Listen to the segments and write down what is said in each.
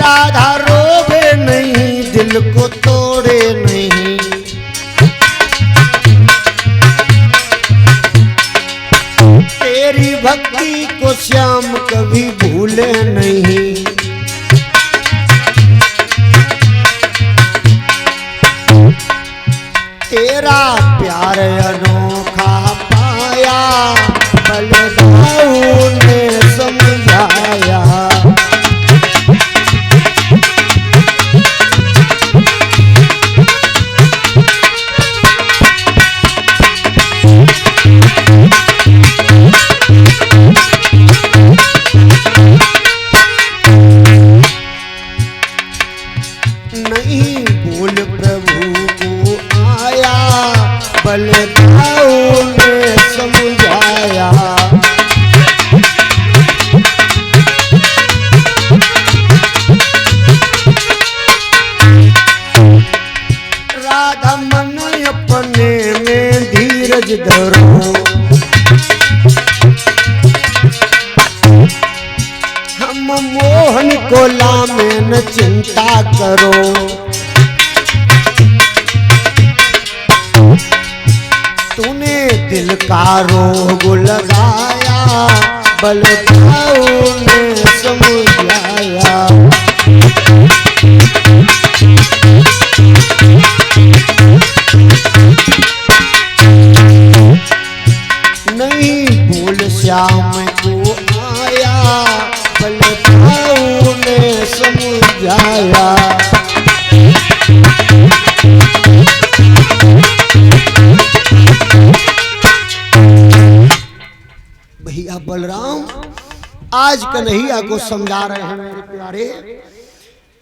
राधा रोवे नहीं, दिल को तोड़े नहीं, तेरी भक्ति को श्याम कभी भूले नहीं। तेरा प्यार अनोखा पाया, बलदाऊ ने समझाया। नहीं बोल प्रभु को आया, बलदाऊ ने समझाया। राधा मन अपने में धीरज धरो, हम मोहन को लामे न चिंता करो। तूने दिल का रोग लगाया, बलदाऊ ने समझाया। नहीं बोल श्याम को आया, बलदाऊ ने समझाया। भैया बलराम आज कन्हैया को समझा रहे हैं मेरे प्यारे।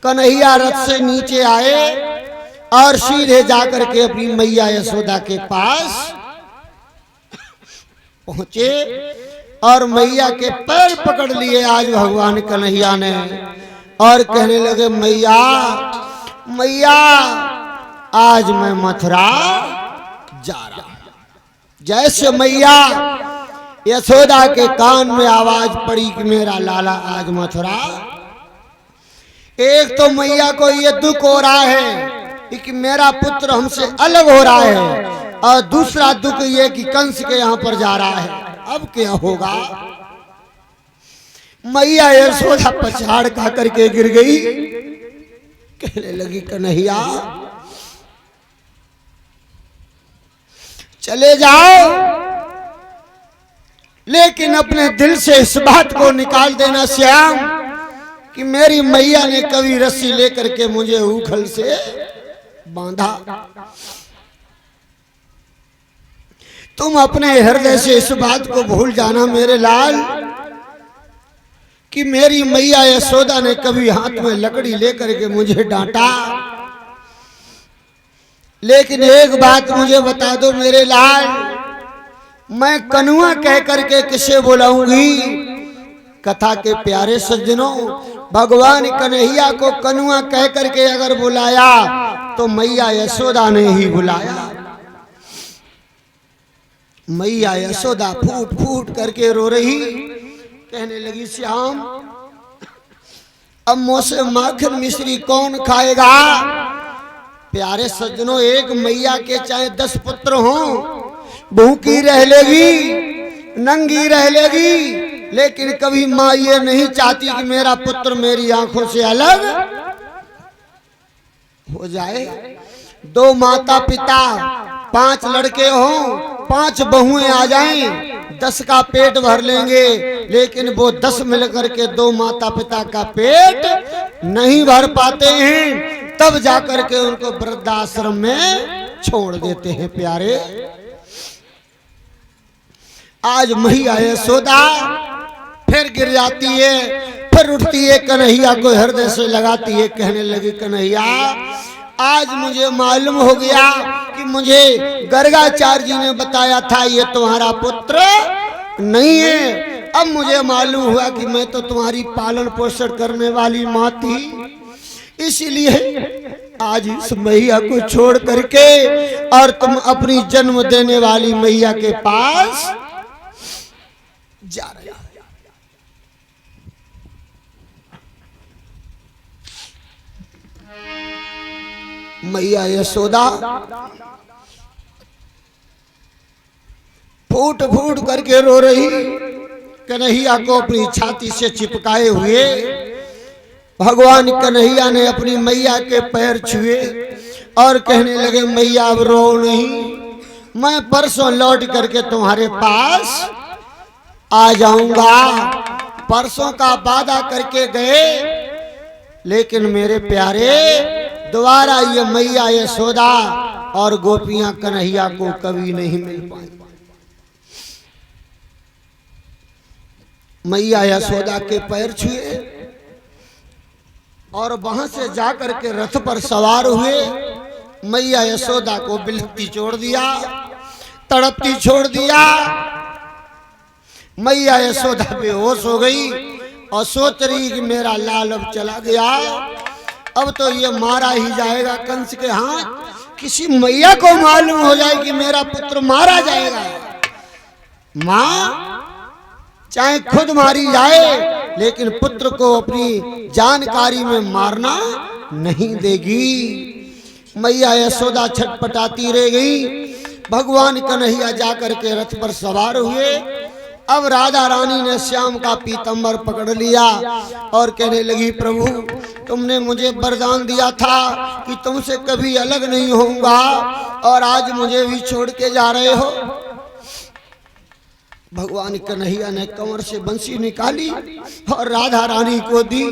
कन्हैया रथ से नीचे आए और सीधे जाकर के अपनी मैया यशोदा के पास पहुंचे और मैया के पैर पकड़ लिए आज भगवान कन्हैया ने और कहने लगे, मैया मैया आज मैं मथुरा जा रहा हूं। जैसे मैया यशोदा के कान में आवाज पड़ी कि मेरा लाला आज मथुरा, एक तो मैया को ये दुख हो रहा है कि मेरा पुत्र हमसे अलग हो रहा है, और दूसरा दुख ये कि कंस के यहाँ पर जा रहा है। अब क्या होगा? मैया यशोदा पछाड़ खा करके गिर गई। कहने लगी, कन्हैया चले जाओ, लेकिन अपने दिल से इस बात को निकाल देना श्याम कि मेरी मैया ने कभी रस्सी लेकर के मुझे उखल से बांधा। तुम अपने हृदय से इस बात को भूल जाना मेरे लाल कि मेरी मैया यशोदा ने कभी हाथ में लकड़ी लेकर के मुझे डांटा। लेकिन एक बात मुझे बता दो मेरे लाल, मैं कनुआ कह करके किसे बुलाऊंगी? कथा के प्यारे सज्जनों, भगवान कन्हैया को कनुआ कह करके अगर बुलाया तो मैया यशोदा ने ही बुलाया। मैया यशोदा फूट फूट करके रो रही, कहने लगी, श्याम अब मुझसे माखन मिश्री कौन खाएगा? प्यारे सज्जनों, एक मैया के चाहे 10 पुत्र हों, भूखी रह लेगी, नंगी रह लेगी, लेकिन कभी माँ ये नहीं चाहती कि मेरा पुत्र मेरी आंखों से अलग हो जाए। 2 माता पिता, 5 लड़के हों, 5 बहुएं आ जाएं, 10 का पेट भर लेंगे, लेकिन वो 10 मिलकर के 2 माता पिता का पेट नहीं भर पाते हैं। तब जाकर के उनको वृद्धाश्रम में छोड़ देते हैं। प्यारे, आज मैया यशोदा फिर गिर जाती है, फिर उठती है, कन्हैया को हृदय से लगाती है, कहने लगी, कन्हैया आज मुझे मालूम हो गया कि मुझे गर्गाचार्य जी ने बताया था ये तुम्हारा पुत्र नहीं है। अब मुझे मालूम हुआ कि मैं तो तुम्हारी पालन पोषण करने वाली माँ थी, इसलिए आज इस मैया को छोड़ करके और तुम अपनी जन्म देने वाली मैया के पास जा रहे हो। मैया यशोदा फूट फूट करके रो रही। कन्हैया को अपनी छाती से चिपकाए हुए भगवान कन्हैया ने अपनी मैया के पैर छुए और कहने लगे, मैया अब रो नहीं, मैं परसों लौट करके तुम्हारे पास आ जाऊंगा। परसों का वादा करके गए, लेकिन मेरे प्यारे दोबारा ये मैया यशोदा और गोपियां कन्हैया को कभी नहीं मिल पाई। मैया यशोदा के पैर छुए और वहां से जाकर के रथ पर सवार हुए। मैया यशोदा को बिलखती छोड़ दिया, तड़पती छोड़ दिया। मैया यशोदा बेहोश हो गई और सोच रही कि मेरा लाल अब चला गया, अब तो ये मारा ही जाएगा कंस के हाथ। किसी मैया को मालूम हो जाए कि मेरा पुत्र मारा जाएगा, माँ चाहे खुद मारी जाए लेकिन पुत्र को अपनी जानकारी में मारना नहीं देगी। मैया यशोदा छटपटाती रह गई। भगवान कन्हैया जाकर के रथ पर सवार हुए। अब राधा रानी ने श्याम का पीतम्बर पकड़ लिया और कहने लगी, प्रभु तुमने मुझे वरदान दिया था कि तुमसे कभी अलग नहीं होऊंगा और आज मुझे भी छोड़ के जा रहे हो। भगवान कन्हैया ने कमर से बंसी निकाली और राधा रानी को दी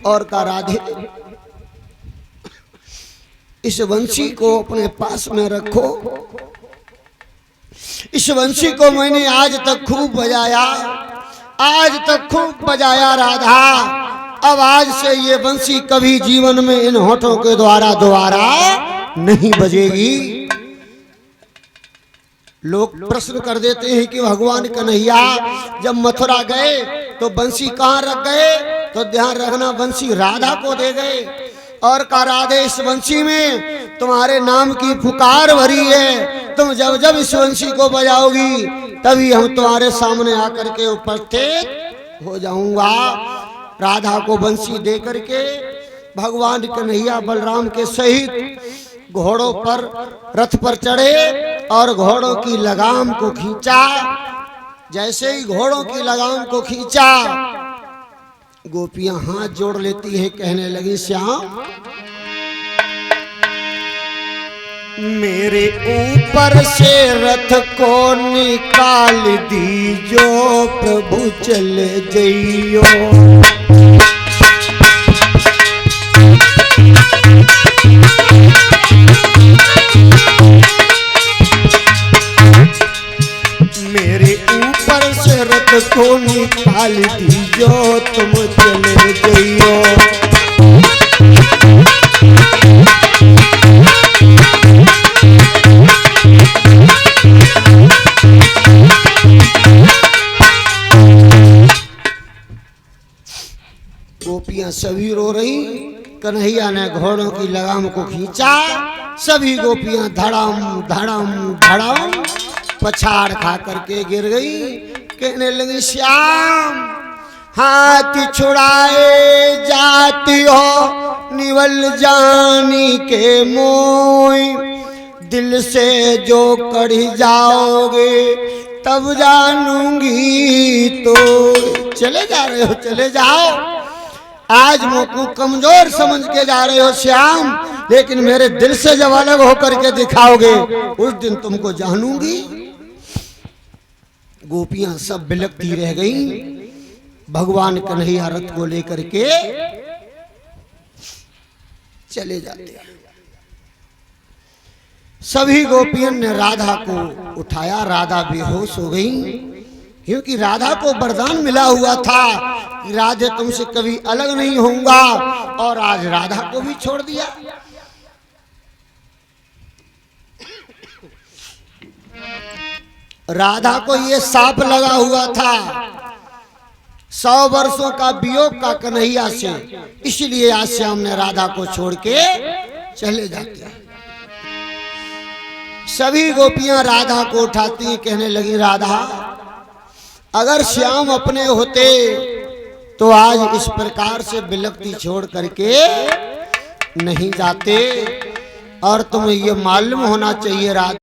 और कहा, राधे इस बंसी को अपने पास में रखो। इस बंसी को मैंने आज तक खूब बजाया, आज तक खूब बजाया राधा। अब आज से ये बंसी कभी जीवन में इन होठों के द्वारा दोबारा नहीं बजेगी। लोग प्रश्न कर देते हैं कि भगवान कन्हैया जब मथुरा गए तो बंसी कहाँ रख गए, तो ध्यान रखना बंसी राधा को दे गए और कहा, राधे इस बंसी में तुम्हारे नाम की पुकार भरी है, तुम जब जब इस बंसी को बजाओगी तभी हम तुम्हारे सामने आकर के उपस्थित हो जाऊंगा। राधा को बंसी दे करके भगवान कन्हैया बलराम के सहित घोड़ों पर रथ पर चढ़े और घोड़ों की लगाम को खींचा। जैसे ही घोड़ों की लगाम को खींचा, गोपियां हाथ जोड़ लेती हैं, कहने लगी, श्याम मेरे ऊपर से रथ को निकाल दीजो, प्रभु चले जइयो। मेरे ऊपर से रथ को निकाल दीजो, तुम चले जइयो। गोपियां सभी रो रही। कन्हैया ने घोड़ों की लगाम को खींचा, सभी गोपियां धड़म धड़म धड़म पछाड़ खा करके गिर गई। कहने लगी, श्याम हाथ छुड़ाए जाती हो, निवल जानी के मोह, दिल से जो कढ़ जाओगे तब जानूंगी। तो चले जा रहे हो, चले जाओ। आज मुझको कमजोर समझ के जा रहे हो श्याम, लेकिन मेरे दिल से जब अलग होकर के दिखाओगे उस दिन तुमको जानूंगी। गोपियां सब बिलखती रह गईं। भगवान कन्हैया रथ को लेकर के चले जाते। सभी गोपियों ने राधा को उठाया। राधा बेहोश हो गई, क्योंकि राधा को वरदान मिला हुआ था कि राधे तुमसे कभी अलग नहीं होऊंगा, और आज राधा को भी छोड़ दिया। राधा को ये साप लगा हुआ था 100 वर्षों का वियोग का कन्हैया से, इसलिए आज श्याम ने राधा को छोड़ के चले जाते हैं। सभी गोपियां राधा को उठाती, कहने लगी, राधा अगर श्याम अपने होते तो आज इस प्रकार से बिलखती छोड़ करके नहीं जाते। और तुम्हें ये मालूम होना चाहिए राधा